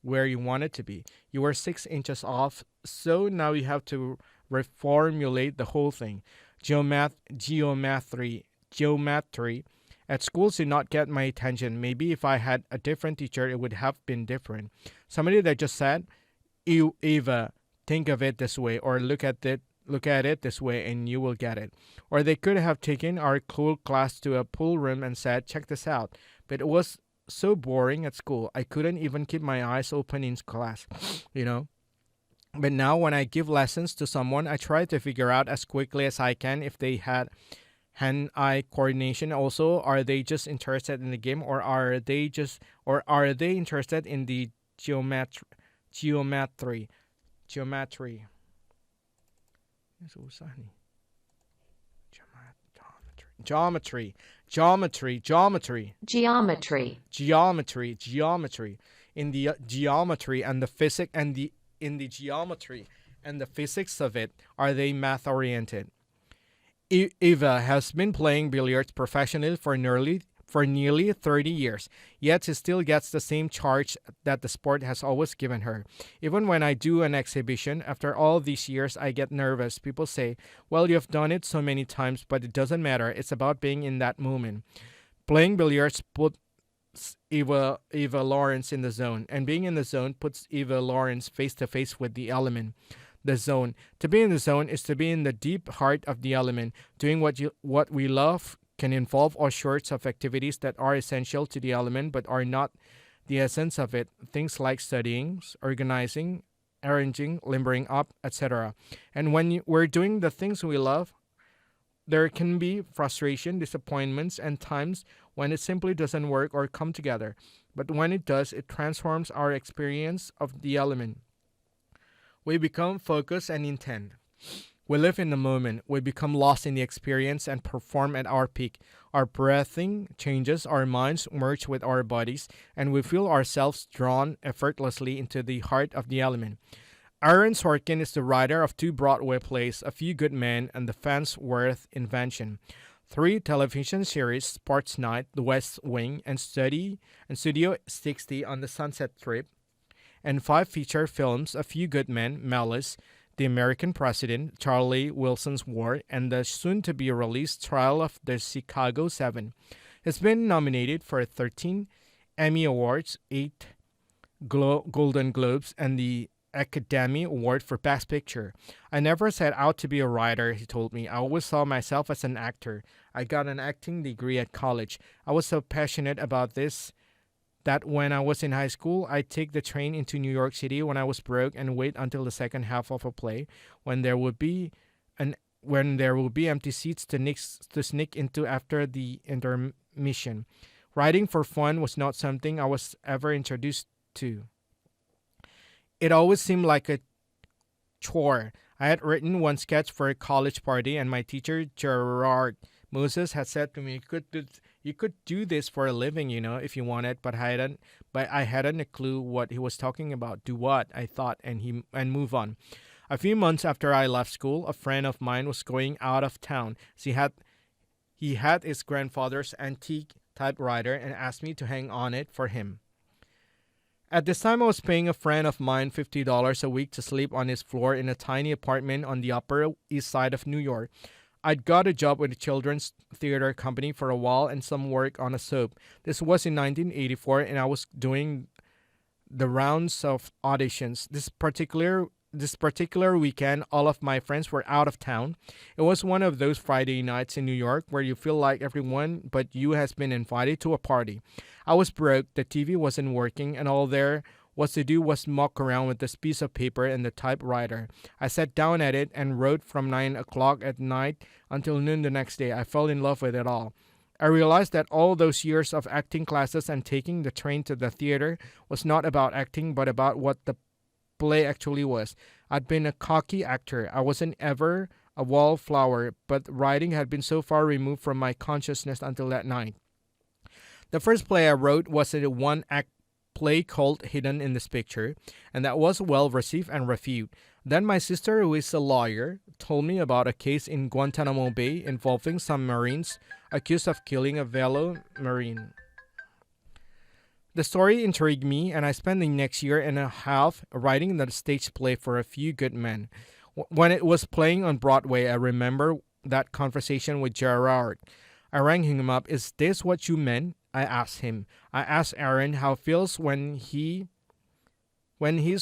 where you want it to be. You were 6 inches off, so now you have to reformulate the whole thing. Geometry at schools did not get my attention. Maybe if I had a different teacher, it would have been different. Somebody that just said, Eva, think of it this way, or look at it this way, and you will get it. Or they could have taken our cool class to a pool room and said, check this out. But it was so boring at school. I couldn't even keep my eyes open in class, you know. But now when I give lessons to someone, I try to figure out as quickly as I can if they had hand-eye coordination. Also, are they just interested in the game, or are they interested in the geometry? Geometry. In the geometry and the physics of it, are they math oriented? Eva has been playing billiards professionally for nearly 30 years, yet she still gets the same charge that the sport has always given her. Even when I do an exhibition, after all these years, I get nervous. People say, well, you've done it so many times, but it doesn't matter. It's about being in that moment. Playing billiards puts Eva Lawrence in the zone, and being in the zone puts Eva Lawrence face to face with the element. The zone. To be in the zone is to be in the deep heart of the element. Doing what we love can involve all sorts of activities that are essential to the element but are not the essence of it. Things like studying, organizing, arranging, limbering up, etc. And when we're doing the things we love, there can be frustration, disappointments, and times when it simply doesn't work or come together. But when it does, it transforms our experience of the element. We become focused and intent. We live in the moment. We become lost in the experience and perform at our peak. Our breathing changes, our minds merge with our bodies, and we feel ourselves drawn effortlessly into the heart of the element. Aaron Sorkin is the writer of 2 Broadway plays, A Few Good Men and The Farnsworth Invention, 3 television series, Sports Night, The West Wing, and Studio 60 on the Sunset Strip, and 5 feature films, A Few Good Men, Malice, The American President, Charlie Wilson's War, and the soon-to-be-released Trial of the Chicago 7. He's been nominated for 13 Emmy Awards, 8 Golden Globes, and the Academy Award for Best Picture. I never set out to be a writer, he told me. I always saw myself as an actor. I got an acting degree at college. I was so passionate about this that when I was in high school, I'd take the train into New York City when I was broke and wait until the second half of a play when there would be empty seats to sneak into after the intermission. Writing for fun was not something I was ever introduced to. It always seemed like a chore. I had written one sketch for a college party, and my teacher, Gerard Moses, had said to me, you could do this for a living, if you wanted, but I hadn't a clue what he was talking about. Do what? I thought, and move on. A few months after I left school, a friend of mine was going out of town. He had his grandfather's antique typewriter and asked me to hang on it for him. At this time, I was paying a friend of mine $50 a week to sleep on his floor in a tiny apartment on the Upper East Side of New York. I'd got a job with a children's theater company for a while and some work on a soap. This was in 1984, and I was doing the rounds of auditions. This particular weekend, all of my friends were out of town. It was one of those Friday nights in New York where you feel like everyone but you has been invited to a party. I was broke, the TV wasn't working, and all there was to do was muck around with this piece of paper and the typewriter. I sat down at it and wrote from 9 o'clock at night until noon the next day. I fell in love with it all. I realized that all those years of acting classes and taking the train to the theater was not about acting but about what the play actually was. I'd been a cocky actor. I wasn't ever a wallflower, but writing had been so far removed from my consciousness until that night. The first play I wrote was a one-act play called Hidden in This Picture, and that was well received and reviewed. Then my sister, who is a lawyer, told me about a case in Guantanamo Bay involving some Marines accused of killing a fellow Marine. The story intrigued me, and I spent the next year and a half writing the stage play for A Few Good Men. When it was playing on Broadway, I remember that conversation with Gerard. I rang him up. Is this what you meant? I asked him. I asked Aaron how it feels when he's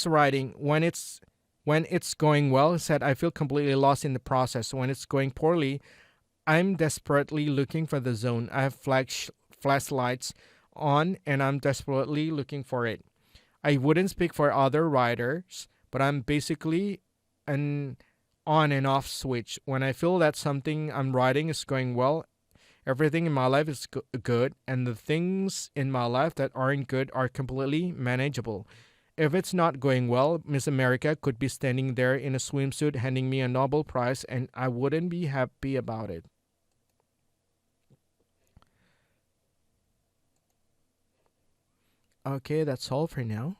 writing. When it's going well, he said, I feel completely lost in the process. When it's going poorly, I'm desperately looking for the zone. I have flashlights on, and I'm desperately looking for it. I wouldn't speak for other writers, but I'm basically an on and off switch. When I feel that something I'm writing is going well, everything in my life is good, and the things in my life that aren't good are completely manageable. If it's not going well, Miss America could be standing there in a swimsuit handing me a Nobel Prize, and I wouldn't be happy about it. Okay, that's all for now.